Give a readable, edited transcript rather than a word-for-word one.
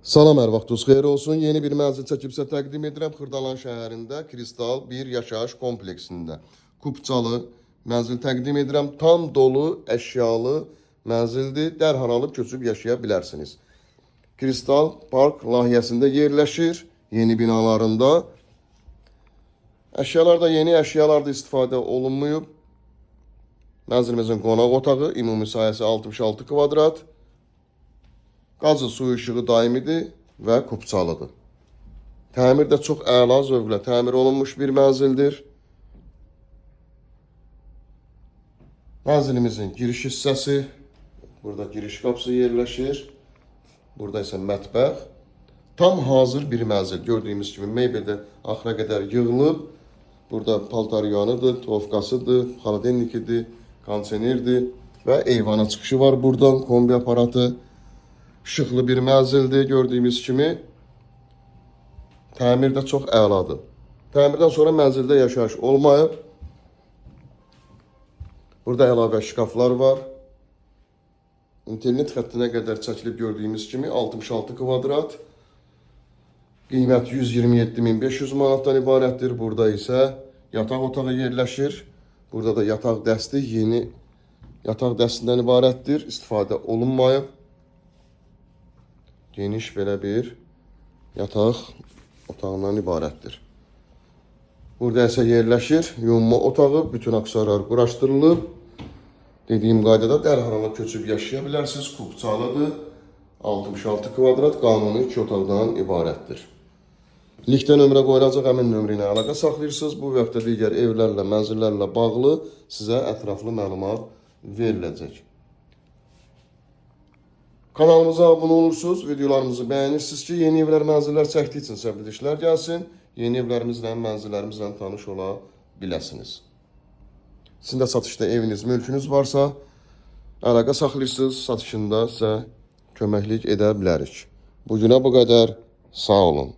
Salam, hər vaxtınız xeyir olsun. Yeni bir mənzil çəkib sizə təqdim edirəm. Xırdalan şəhərində Kristal bir yaşayış kompleksində. Kupçalı mənzil təqdim edirəm. Tam dolu, əşyalı mənzildir. Dərhal alıb köçüb yaşaya bilərsiniz. Kristal Park layihəsində yerləşir. Yeni binalarında. Əşyalarda yeni əşyalarda istifadə olunmayıb. Mənzilimizin qonaq otağı, ümumi sahəsi 66 kvadrat. Qazı su işığı daimidir və kupçalıdır. Təmir də çox əla zövqlə təmir olunmuş bir mənzildir. Mənzilimizin giriş hissəsi, burada giriş qapısı yerləşir. Burada isə mətbəx. Tam hazır bir mənzil. Gördüyümüz kimi mebel də axıra qədər yığılıb. Burada paltaryanıdır, tovkasıdır, xaladenlikidir, kondisionerdir və eyvana çıxışı var buradan, kombi aparatı. Işıqlı bir mənzildir, gördüyümüz kimi. Təmir də çox əladır. Təmirdən sonra mənzildə yaşayış olmayıb. Burada əlavə şkaflar var. İnternet xəttinə qədər çəkilib gördüyümüz kimi 66 kvadrat. Qiymət 127.500 manatdan ibarətdir. Burada isə yataq otağı yerləşir. Burada da yataq dəsti yeni yataq dəstindən ibarətdir. İstifadə olunmayıb. Geniş belə bir yataq otağından ibarətdir. Burada isə yerləşir yunma otağı, bütün aksarlar quraşdırılıb. Dediyim qaydada dərhal köçüb yaşaya bilərsiniz. Kupçalıdır. 66 kvadrat qanuni 2 otaqdan ibarətdir. Linkdə nömrə qoyulacaq, həmin nömrə ilə əlaqə saxlayırsınız. Bu və yaxud da digər evlərlə, mənzillərlə bağlı sizə ətraflı məlumat veriləcək. Kanalımıza abunə olursunuz, videolarımızı bəyənirsiniz ki, yeni evlər, mənzillər çəkdiyi üçün sizə bildirişlər gəlsin. Yeni evlərimizlə, mənzillərimizlə tanış ola biləsiniz. Sizin də satışda eviniz, mülkünüz varsa, əlaqə saxlayırsınız, satışında sizə köməklik edə bilərik. Bugünə bu qədər, sağ olun.